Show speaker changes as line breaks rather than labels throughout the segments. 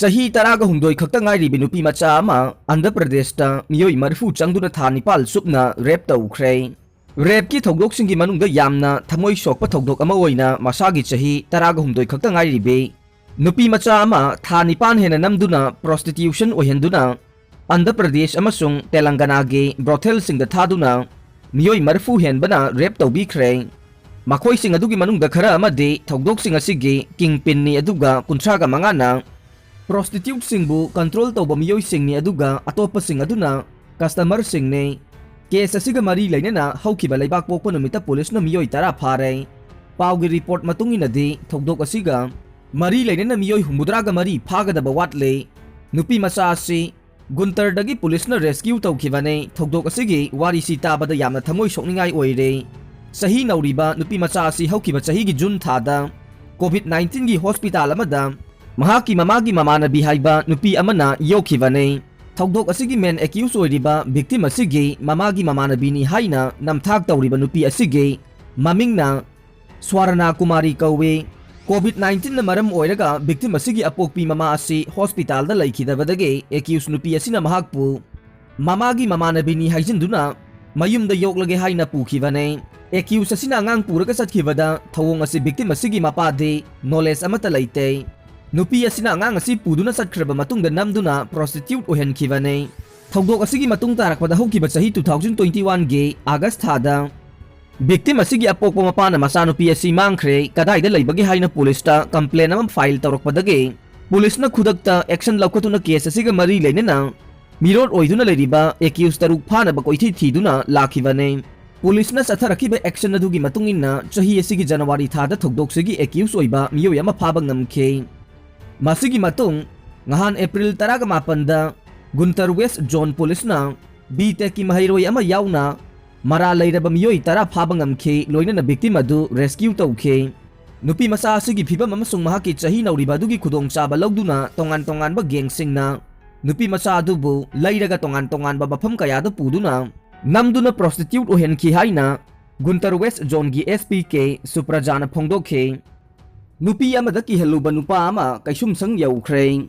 Sahi taraga hundoi khakta ngairi Nupi macha ama Andhra Pradeshta miyoi marfu changduna tha nipal supna rap taukhre. Rap ki thogdok singi manungda yamna thamoi sokpa thogdok ama oina masagi sahi taraga hundoi khakta ngairi be. Nupi macha ama tha nipan hena namduna prostitution ohenduna Andhra Pradesh amasung Telangana ge brothel singda thaduna miyoi marfu henbana rap taubikhre. Makhoi sing adugi manungda khara amade thogdok sing asigi kingpin ni aduga kunthraga mangana prostitute singbu control tauba miyoi singni aduga atopa sing aduna customer singne. Case asiga mari lainana haukiba laibak pokpa numita police na miyoi tara phare. Paugi report matunginadi thogdok asiga mari lainana miyoi humbudraga mari phagadaba watle. Nupi macha asi Guntar dagi police na rescue taukhibane thogdok asigi wari si tabada yamna thamoi sokningai oire. Sahi nauriba nupi macha asi haukiba chahi gi June thada COVID-19 gi hospital amada mahaki mamagi mamanabi haiba Nupi Amana Youkhre. Thogdok asigi men accused oiriba victim asigi mamagi mamanabi ni haina namthak tauriba nupi asigi mamingna Swarana Kumari kawe. COVID-19 na maram oiraga victim asigi apokpi mama asi hospital da laikhidabadage accused nupi asina mahakpu mamagi mamanabi ni haijinduna mayumda yoklage haina pukhibane. Accused asina angang puraga satkibada thawong asi victim asigi mapade knowledge amata laite. Nupi asina angang asi puduna satkraba matungda namduna prostitute ohenkibane. Thogdok asigi matung tarakpada haukiba chahi 2021 ge August thada victim asigi apokpa mapana masa nupi asi mangkhre kadaida leibagi haina police ta complaint am file tawrakpadage police na khudakta action laukhatuna case asiga mari leinena mirod oiduna leriba accused taruk phana ba koithi thiduna lakhibane. Police na satharakiba action adugi matungina chahi asigi January thada thogdok sigi accused oiba miyoi ama phaba ngamkhe. Masigi matung ngahan April 18 da Guntar West Zone Police na BTEC ki mahairoi ama yauna mara leiraba miyoi tara phaba ngamkhe loina na victim adu rescue tawkhe. Nupi macha asigi phibam amasung mahaki chahi nauriba adugi khudong chaba lawduna tongan ba gang singna nupi macha adubu leiraga tongan ba mafam kaya da puduna namduna prostitute ohenkhi haina Guntar West Zone gi SPK Suprajana phongdokhe. Nupi Amada Kihalluba Nupa Ama Keishumshang Youkhre.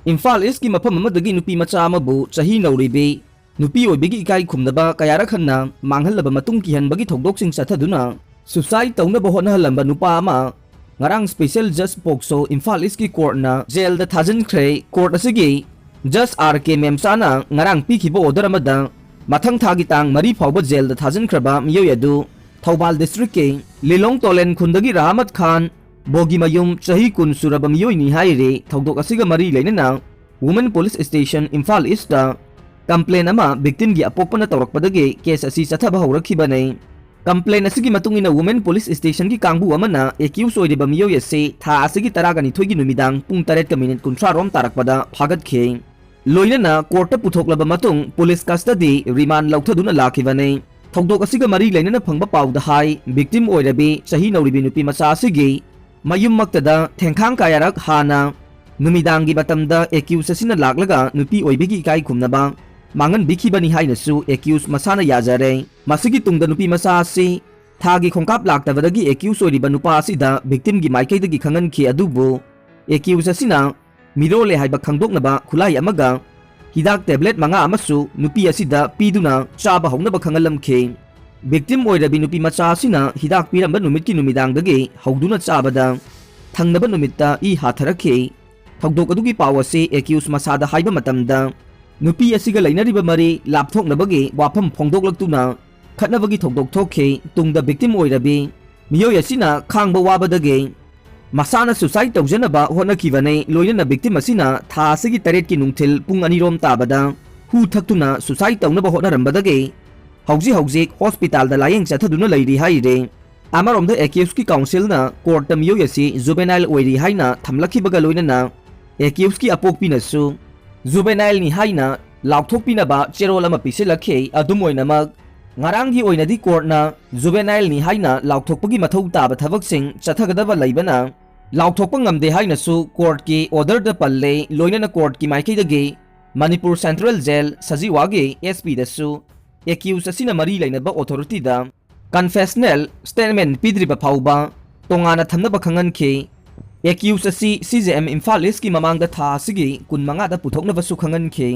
Imphal East ki mafam amadagi nupi macha amabu chahi nauribe nupi oibigi ikai khumnaba kayara khanna manghalaba matung kihanbagi thogdok sing sathaduna suicide taunaba hotnahalamba Nupa Ama ngarang special judge pokso Imphal East ki court na jail da thajankhre. Court asigi Judge RK Memsana ngarang pikhiba order amada mathang thagi tang mari phawba jail da thajankhra miyoi adu Thoubal district ke Lilong Tolen khundagi Rahmat Khan Bogi mayum chahi kun suraba miyoi ni haire thogdok asiga mari leinana Women Police Station Imphal East da complaint ama victim gi apokpa na tawrakpadage case asi sathaba hawrakhibane. Complaint asigi matungina Women Police Station gi kangbu amana accused oiriba miyoi ase tha asigi taragani thoigi numidang pung 3:30 rom tarakpada phagatkhe. Loinana court ta puthoklaba matung police custody remand lauthaduna lakhibane. Thogdok asiga mari leinana phangba pawda hai victim oirabe chahi nauribi nupi macha asigi mayum maktada thengkhang kayarak hana numidangi batamda accused asina laklaga nupi oibigi kai khumnaba mangan bikhibani hainasu accused masana yajare. Masigi tungda nupi macha asi thagi khongkap laktabadagi accused oiriba nupa asida victim gi maikaidagi khangankhi adubu accused asina mirole haiba khangdoknaba khulai amaga hidak tablet manga amasu nupi asida piduna chaba hongnaba khangalamkhe. Victim oirabi nupi macha asina hidak piramba numitki numidangdagi hauduna chabada thangnaba numitta I hatharakhe. Thogdok adugi pawase accused masada haiba matamda nupi asiga lainariba mari lapthoknabagi wafam phongdoklaktuna khatnabagi thogdok thokhe. Tungda victim oirabi miyoi asina khangba wabadage masana suicide tawjanaba hotnakhibane. Loinana victim asina tha asigi 8 ki nungthil pung 2 rom tabada hu thaktuna suicide tawnaba hotnarambadage hauji hospital da layeng chathaduna leiri haire. Amaromda accused ki council na court ta miyoi asi juvenile oiri haina thamlakhibaga loinana accused ki apokpina su juvenile ni haina laukthokpina ba cherol ama pisilakhe. Adumoinamak ngarang gi oinadi court na juvenile ni haina laukthokpagi mathau taba thabaksing chathagadaba leibana laukthokpa ngamde haina su court ki order da palle. Loinana court ki maikaidagi Manipur Central Jail Sajiwage SP da su accused asina mari lainaba authority da confessional statement pidriba phauba tongana thamnaba khangankhe. accused asi CJM Imphal East ki mamang da tha asigi kunmanga da puthokna basu khangan khi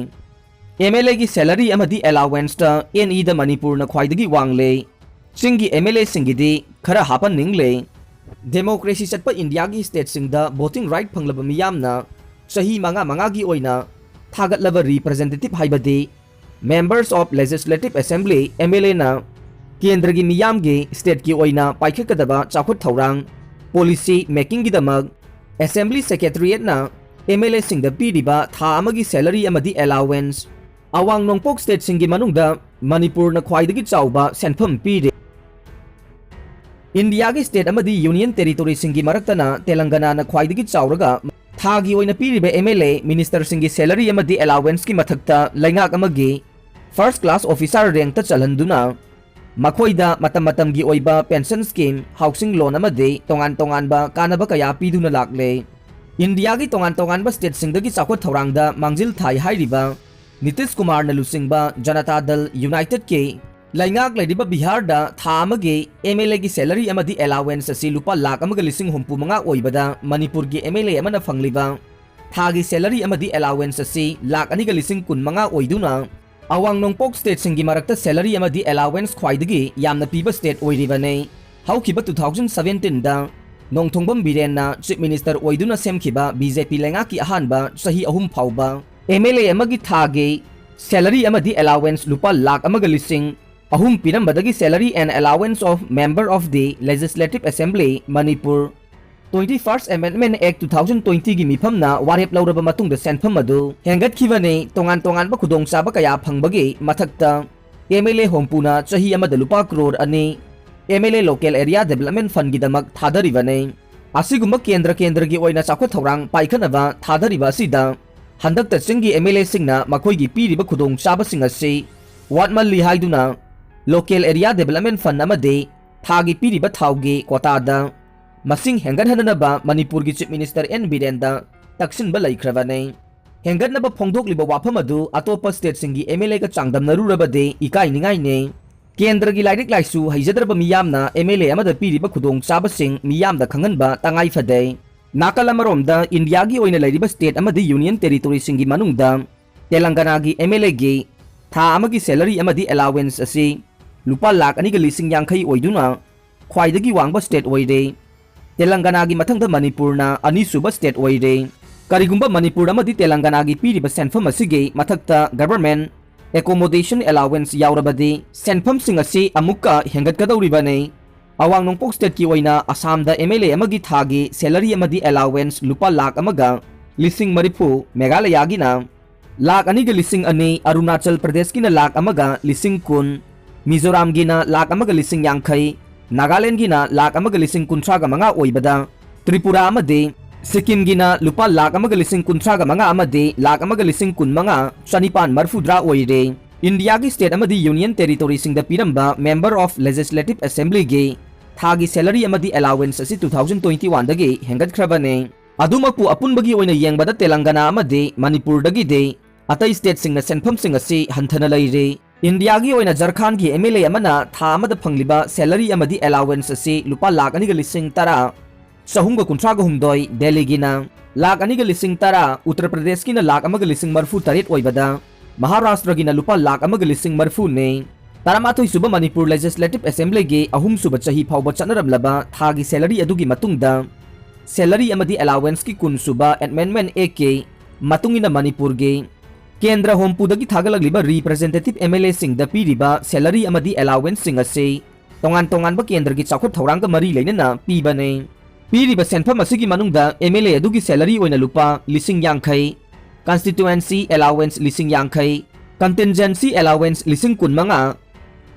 MLA ki salary amadi allowance ta NE da Manipur na khwaidagi wangle singi MLA singidi khara hapan ningle democracy chatpa India gi state singda voting right phanglaba miyamna sahi manga gi oina thagatlaba representative haibadi members of legislative assembly MLA na kendra gi miyam gi state ki oina paikhakadaba chakhut thorang policy making gi damag assembly secretariat na MLA singda piriba tha amagi salary amadi allowance awang nongpok state singi manungda Manipur na khwaidagi chawba senpham pire India gi state amadi union territory singi maraktana Telangana na khwaidagi chawraga thagi oina piribe MLA minister singi salary amadi allowance ki mathakta laingak amagi first class officer rank ta chalhanduna makhoida matam gi oiba pension scheme housing loan amadi tongan ba kanaba kaya piduna lakle India gi tongan ba state singdagi chakhot thorangda mangjil thai hairiba Nitish Kumar na lusingba Janata Dal United ke laingak laidiba Bihar da tha amagi MLA gi salary amadi allowance asi lupa lakh amaga lising humpu manga oibada Manipur gi MLA amana fangliba tha gi salary amadi allowance asi lakh ani ga lising kun manga oiduna awang nongpok state singi marakta salary amadi allowance khwaidagi yamna piba state oiribane haukiba 2017 da nongthongbam Biren na chief minister oiduna semkhiba BJP laingak ki ahanba sahi ahum phauba MLA amagi thage salary amadi allowance lupa lakh amaga lising ahum pinambadagi salary and allowance of member of the Legislative Assembly Manipur 21st Amendment Act 2020 gi mifamna warep lauraba matungda senpham adu hengat khibane tongan ba khudong chaba kaya phangbagi mathakta MLA hompuna chahi amada lupa crore ani MLA local area development fund gi damak thadari asiguma kendra gi oina chakwa thorang paikhanaba thadari asida handak ta singi MLA singna makhoi gi piriba khudong chaba sing asi watmalli haiduna local area development fund amade thagi piriba thaugi kota da masing hengat hanaba Manipur gi chief minister N Birenda taksin ba laikhrabane hengat naba phongdok liba wafam adu atopa state singi MLA ka changdam narurabade ikai ningai ne kendra gi lairik laisu haijadraba miyamna MLA amada piriba khudong chaba sing miyamda khanganba tangai fadai Nakalamarom da India gi oina lairiba state amadi union territory singi manungda Telangana gi MLA gi tha amagi salary amadi allowance asi lupa lakh ani ga lising yangkhai oiduna khwaidagi wangba state oide Telangana gi mathangda Manipur na ani suba state oide karigumba Manipur amadi Telangana gi piriba senpham asigi mathakta government accommodation allowance yaurabadi senpham sing asi amukka hengat kadawribane awang nongpok state ki oina Assam da MLA amagi thagi salary amadi allowance lupa lakh amaga lising marifu Meghalaya gi na lakh ani ga lising ani Arunachal Pradesh ki na lakh amaga lising kun Mizoram gi na lakh amaga lising yangkhai Nagaland gi na lakh amaga lising kunthra ga manga oibada Tripura amadi Sikkim gi na lupa lakh amaga lising kunthra ga manga amadi lakh amaga lising kun manga chanipan marfudra oire India gi state amadi union territory singda piramba member of legislative assembly gi thagi salary amadi allowance asi 2021 dagi hengat khrabane adumapu apunbagi oina yengbada Telangana amadi Manipur dagi de atai state singna senpham sing asi hanthana laire India gi oina Jharkhand gi MLA amana tha amada phangliba salary amadi allowance asi lupa lakh ani ga lising tara sahumga kunthra ga humdoi Delhi gi na lakh ani ga lising tara Uttar Pradesh gi na lakh amaga lising marfu tarit oibada Maharashtra gi na lupa lakh amaga lising marfu ne Taramathoi suba Manipur Legislative Assembly gi ahum suba chahi phawba chanaramlaba thagi salary adugi matungda salary amadi allowance ki kun suba amendment AK matungina Manipur gi Kendra hompudagi thagalagliba representative MLA sing da piriba salary amadi allowance sing ase tongan ba kendra gi chakhot thorang ga mari leinana pibane piriba senpham asigi manungda MLA adugi salary oina lupa lising yangkhai constituency allowance lising yangkhai contingency allowance lising kun manga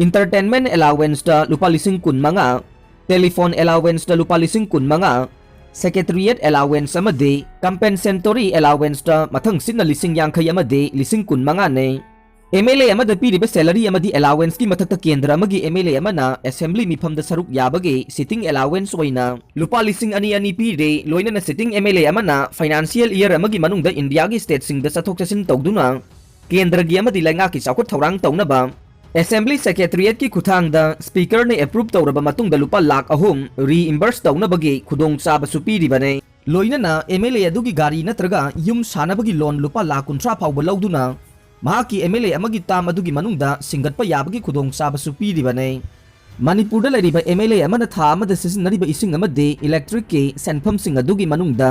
entertainment allowance da lupa lising kun manga telephone allowance da lupa lising kun manga secretariat allowance amade compensatory allowance da mathang sinna lising yangkhai amade lising kun manga ne MLA amada piriba salary amadi allowance ki mathakta kendra amagi MLA amana assembly mifamda saruk yabage sitting allowance oina lupa lising ani pire loina na sitting MLA amana financial year amagi manungda India gi state sing da sathok chasin tawduna kendra gi amadi lainga ki chakot thorang tawnaba assembly secretariat ki khuthang da speaker ne approve tawraba matungda lupa lakh ahum reimburse tawnabagi khudong chaba supiri bane लोइनना MLA अदुगी गाड़ी नत्रगा yum सानबगी loan लुपा lakh 30 फाउबा लौदुना महाकी MLA अमगी ताम अदुगी मनुंगदा सिंगटपा याबगी खुदोंग साबसु पीरिबने मणिपुरदा लैरिबा MLA अमना था अमदा सिसिनरिबा इसिंग अमदे electric के सेनफम सिंग अदुगी मनुंगदा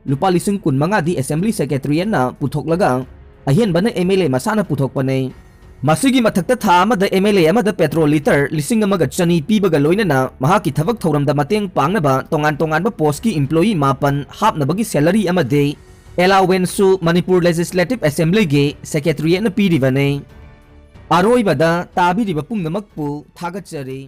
लुपा लिसिंग 15 दी assembly सेक्रेटरीना पुथोकलगा अहेनबना MLA मसाना पुथोकपने मसिगी मथक्ता था अमदा MLA अमदा petrol litre लिसिंग अमगा चनी पीबगा लोइनना महाकी थबक थौरमदा मतेंग पांगनबा तोंगान तोंगानबा post की employee मापन हापनबगी salary अमदे एलावेंसु Manipur legislative assembly के सेक्रेटरीना पीरिबने अरोइबदा ताबिरिबा पुंगनमकपु थागतचरी।